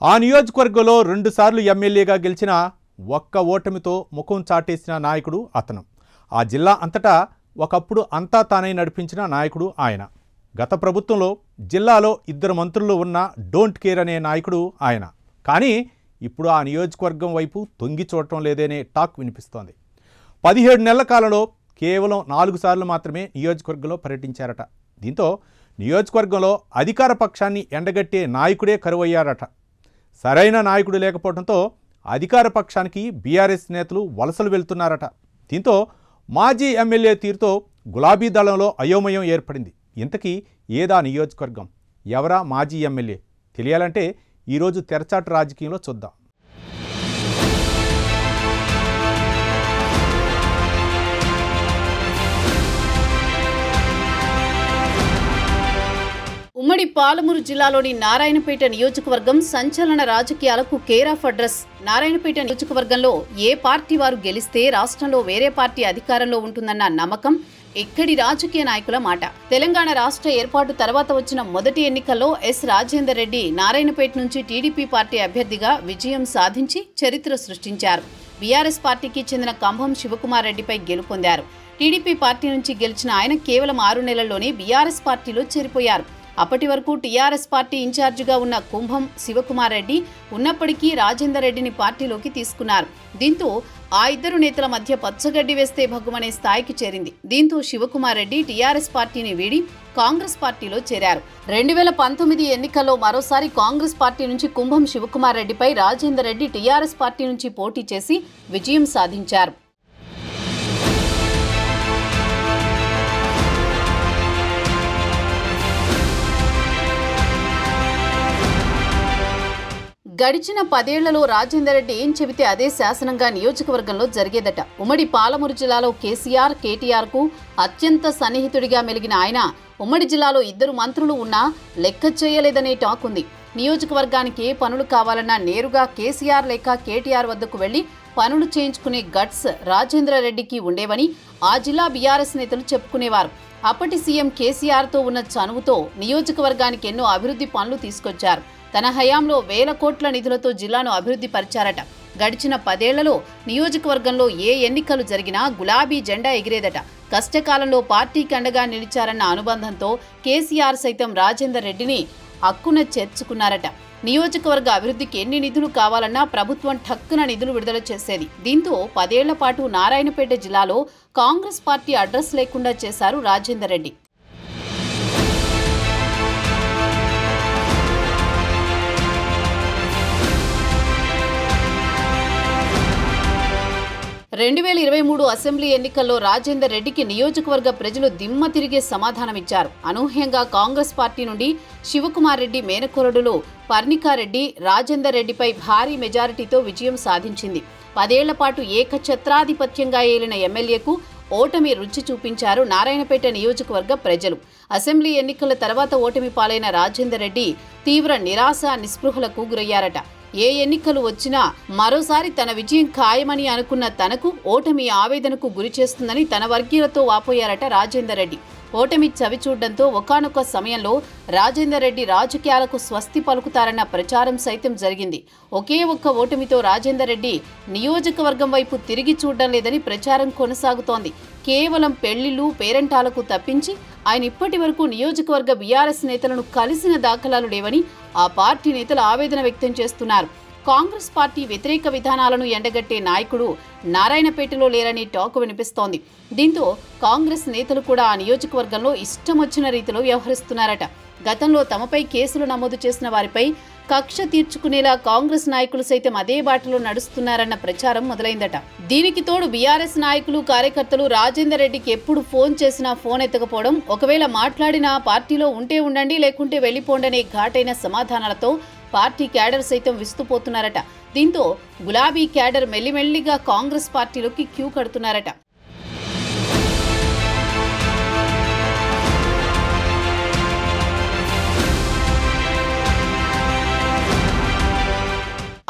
ఆ నియోజకవర్గంలో 2 సార్లు ఎమ్మెల్యేగా గెలిచిన ఒక్క ఓటమితో ముఖం చాటేసిన నాయకుడు అతను. ఆ జిల్లా అంతటా ఒకప్పుడు అంతా తానై నడిపించిన నాయకుడు ఆయన. గత ప్రభుత్వంలో జిల్లాలో 2 మంత్రులు ఉన్న డోంట్ కేర్ అనే నాయకుడు ఆయన. కానీ ఇప్పుడు ఆ నియోజకవర్గం వైపు తొంగి చూడటం లేదనే టాక్ వినిపిస్తోంది. 17 నెలల కాలంలో కేవలం 4 సార్లు మాత్రమే నియోజకవర్గంలో పర్యటించారట. దీంతో నియోజకవర్గంలో అధికార పక్షాన్ని ఎండగట్టే నాయకుడే కరువయ్యారట. సరైన నాయకుడు లేకపోవడంతో అధికార పక్షానికి బీఆర్ఎస్ నేతలు వలసలు వెళ్తున్నారట. దీంతో మాజీ ఎమ్మెల్యే తీరుతో గులాబీ దళంలో అయోమయం ఏర్పడింది. ఇంతకీ ఏదా నియోజకవర్గం, ఎవరా మాజీ ఎమ్మెల్యే తెలియాలంటే ఈరోజు తెరచాటు రాజకీయంలో చూద్దాం. ఉమ్మడి పాలమూరు జిల్లాలోని నారాయణపేట నియోజకవర్గం సంచలన రాజకీయాలకు కేర్ ఆఫ్ అడ్రస్. నారాయణపేట నియోజకవర్గంలో ఏ పార్టీ వారు గెలిస్తే రాష్ట్రంలో వేరే పార్టీ అధికారంలో ఉంటుందన్న నమ్మకం ఇక్కడి రాజకీయ నాయకుల మాట. తెలంగాణ రాష్ట్ర ఏర్పాటు తర్వాత వచ్చిన మొదటి ఎన్నికల్లో ఎస్ రాజేందర్ రెడ్డి నారాయణపేట నుంచి టీడీపీ పార్టీ అభ్యర్థిగా విజయం సాధించి చరిత్ర సృష్టించారు. బీఆర్ఎస్ పార్టీకి చెందిన కంభం శివకుమార్ రెడ్డిపై గెలుపొందారు. టీడీపీ పార్టీ నుంచి గెలిచిన ఆయన కేవలం 6 నెలల్లోనే బీఆర్ఎస్ పార్టీలో చేరిపోయారు. అప్పటి వరకు టీఆర్ఎస్ పార్టీ ఇన్ఛార్జిగా ఉన్న కుంభం శివకుమార్ రెడ్డి ఉన్నప్పటికీ రాజేందర్ రెడ్డిని పార్టీలోకి తీసుకున్నారు. దీంతో ఆ 2 నేతల మధ్య పచ్చగడ్డి వేస్తే భగ్గుమనే స్థాయికి చేరింది. దీంతో శివకుమార్ రెడ్డి టీఆర్ఎస్ పార్టీని వీడి కాంగ్రెస్ పార్టీలో చేరారు. 2019 ఎన్నికల్లో మరోసారి కాంగ్రెస్ పార్టీ నుంచి కుంభం శివకుమార్ రెడ్డిపై రాజేందర్ రెడ్డి టీఆర్ఎస్ పార్టీ నుంచి పోటీ చేసి విజయం సాధించారు. గడిచిన 10 ఏళ్లలో రాజేందర్ రెడ్డి ఏం చెబితే అదే శాసనంగా నియోజకవర్గంలో జరిగేదట. ఉమ్మడి పాలమూరు జిల్లాలో కేసీఆర్, కేటీఆర్ కు అత్యంత సన్నిహితుడిగా మెలిగిన ఆయన ఉమ్మడి జిల్లాలో 2 మంత్రులు ఉన్నా లెక్క చేయలేదనే టాక్ ఉంది. నియోజకవర్గానికి ఏ పనులు కావాలన్నా నేరుగా కేసీఆర్ లేక కేటీఆర్ వద్దకు వెళ్లి పనులు చేయించుకునే గట్స్ రాజేందర్ రెడ్డికి ఉండేవని ఆ జిల్లా బీఆర్ఎస్ నేతలు చెప్పుకునేవారు. అప్పటి సీఎం కేసీఆర్తో ఉన్న చనువుతో నియోజకవర్గానికి ఎన్నో అభివృద్ధి పనులు తీసుకొచ్చారు. తన హయాంలో వేల కోట్ల నిధులతో జిల్లాను అభివృద్ధి పరిచారట. గడిచిన 10 ఏళ్లలో నియోజకవర్గంలో ఏ ఎన్నికలు జరిగినా గులాబీ జెండా ఎగిరేదట. కష్టకాలంలో పార్టీకి అండగా నిలిచారన్న అనుబంధంతో కేసీఆర్ సైతం రాజేందర్ రెడ్డిని హక్కున చేర్చుకున్నారట. నియోజకవర్గ అభివృద్ధికి ఎన్ని నిధులు కావాలన్నా ప్రభుత్వం ఠక్కున నిధులు విడుదల చేసేది. దీంతో 10 ఏళ్ల పాటు నారాయణపేట జిల్లాలో కాంగ్రెస్ పార్టీ అడ్రస్ లేకుండా చేశారు రాజేందర్ రెడ్డి. 2023 అసెంబ్లీ ఎన్నికల్లో రాజేందర్ రెడ్డికి నియోజకవర్గ ప్రజలు దిమ్మ తిరిగే సమాధానమిచ్చారు. అనూహ్యంగా కాంగ్రెస్ పార్టీ నుండి శివకుమార్ రెడ్డి మేనకోరడులు పర్ణికారెడ్డి రాజేందర్ రెడ్డిపై భారీ మెజారిటీతో విజయం సాధించింది. 10 ఏళ్ల పాటు ఏకఛత్రాధిపత్యంగా ఏలిన ఎమ్మెల్యేకు ఓటమి రుచి చూపించారు నారాయణపేట నియోజకవర్గ ప్రజలు. అసెంబ్లీ ఎన్నికల తర్వాత ఓటమి పాలైన రాజేందర్ రెడ్డి తీవ్ర నిరాశ నిస్పృహలకు గురయ్యారట. ఏ ఎన్నికలు వచ్చినా మరోసారి తన విజయం ఖాయమని అనుకున్న తనకు ఓటమి ఆవేదనకు గురి చేస్తుందని తన వర్గీయులతో వాపోయారట రాజేందర్ రెడ్డి. ఓటమి చవిచూడడంతో ఒకానొక సమయంలో రాజేందర్ రెడ్డి రాజకీయాలకు స్వస్తి పలుకుతారన్న ప్రచారం సైతం జరిగింది. ఒకే ఒక్క ఓటమితో రాజేందర్ రెడ్డి నియోజకవర్గం వైపు తిరిగి చూడడం లేదని ప్రచారం కొనసాగుతోంది. కేవలం పెళ్లిళ్లు, పేరంటాలకు తప్పించి ఆయన ఇప్పటి వరకు నియోజకవర్గ బీఆర్ఎస్ నేతలను కలిసిన దాఖలాలు లేవని ఆ పార్టీ నేతలు ఆవేదన వ్యక్తం చేస్తున్నారు. కాంగ్రెస్ పార్టీ వ్యతిరేక విధానాలను ఎండగట్టే నాయకుడు నారాయణపేటలో లేరని టాక్ వినిపిస్తోంది. దీంతో కాంగ్రెస్ నేతలు కూడా ఆ నియోజకవర్గంలో ఇష్టం వచ్చిన రీతిలో వ్యవహరిస్తున్నారట. గతంలో తమపై కేసులు నమోదు చేసిన వారిపై కక్ష తీర్చుకునేలా కాంగ్రెస్ నాయకులు సైతం అదే బాటలో నడుస్తున్నారన్న ప్రచారం మొదలైందట. దీనికి తోడు బీఆర్ఎస్ నాయకులు, కార్యకర్తలు రాజేందర్ రెడ్డికి ఎప్పుడు ఫోన్ చేసినా ఫోన్ ఎత్తకపోవడం, ఒకవేళ మాట్లాడినా పార్టీలో ఉంటే ఉండండి లేకుంటే వెళ్లిపోండనే ఘాటైన సమాధానాలతో పార్టీ క్యాడర్ సైతం విస్తుపోతున్నారట. దీంతో గులాబీ క్యాడర్ మెల్లిమెల్లిగా కాంగ్రెస్ పార్టీలోకి క్యూ కడుతున్నారట.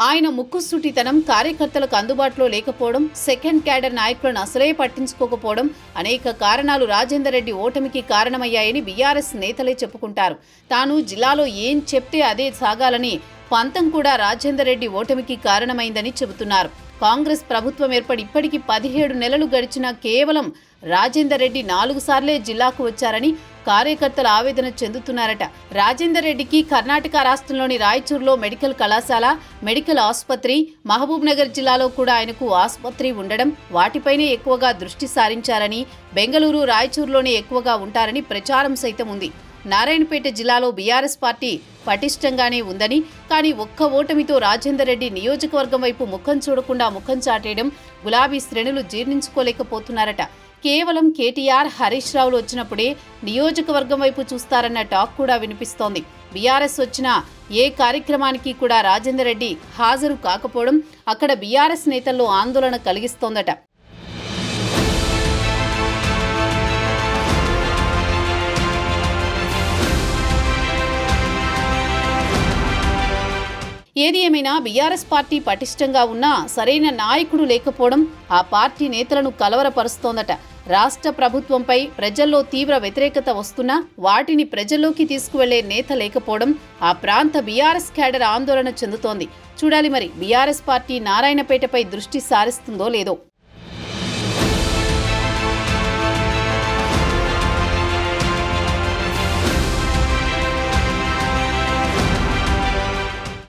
ఆయన ముక్కుసూటితనం, కార్యకర్తలకు అందుబాటులో లేకపోవడం, సెకండ్ క్యాడర్ నాయకులను అసలే పట్టించుకోకపోవడం అనేక కారణాలు రాజేందర్ రెడ్డి ఓటమికి కారణమయ్యాయని బీఆర్ఎస్ నేతలే చెప్పుకుంటారు. తాను జిల్లాలో ఏం చెప్తే అదే సాగాలని పంతం కూడా రాజేందర్ రెడ్డి ఓటమికి కారణమైందని చెబుతున్నారు. కాంగ్రెస్ ప్రభుత్వం ఏర్పడి ఇప్పటికి 17 నెలలు గడిచినా కేవలం రాజేందర్ రెడ్డి 4 సార్లే జిల్లాకు వచ్చారని కార్యకర్తలు ఆవేదన చెందుతున్నారట. రాజేందర్ రెడ్డికి కర్ణాటక రాష్ట్రంలోని రాయచూరులో మెడికల్ కళాశాల, మెడికల్ ఆసుపత్రి, మహబూబ్ నగర్ జిల్లాలో కూడా ఆయనకు ఆసుపత్రి ఉండడం, వాటిపైనే ఎక్కువగా దృష్టి సారించారని, బెంగళూరు, రాయచూరులోనే ఎక్కువగా ఉంటారని ప్రచారం సైతం ఉంది. నారాయణపేట జిల్లాలో బీఆర్ఎస్ పార్టీ పటిష్టంగానే ఉందని, కానీ ఒక్క ఓటమితో రాజేందర్ రెడ్డి నియోజకవర్గం వైపు ముఖం చూడకుండా ముఖం చాటేయడం గులాబీ శ్రేణులు జీర్ణించుకోలేకపోతున్నారట. కేవలం కేటీఆర్, హరీష్ రావులు వచ్చినప్పుడే నియోజకవర్గం వైపు చూస్తారన్న టాక్ కూడా వినిపిస్తోంది. బీఆర్ఎస్ వచ్చిన ఏ కార్యక్రమానికి కూడా రాజేందర్ రెడ్డి హాజరు కాకపోవడం అక్కడ బీఆర్ఎస్ నేతల్లో ఆందోళన కలిగిస్తోందట. ఏది ఏమైనా బీఆర్ఎస్ పార్టీ పటిష్టంగా ఉన్నా సరైన నాయకుడు లేకపోవడం ఆ పార్టీ నేతలను కలవరపరుస్తోందట. రాష్ట్ర ప్రభుత్వంపై ప్రజల్లో తీవ్ర వ్యతిరేకత వస్తున్నా వాటిని ప్రజల్లోకి తీసుకువెళ్లే నేత లేకపోవడం ఆ ప్రాంత బీఆర్ఎస్ క్యాడర్ ఆందోళన చెందుతోంది. చూడాలి మరి బీఆర్ఎస్ పార్టీ నారాయణపేటపై దృష్టి సారిస్తుందో లేదో.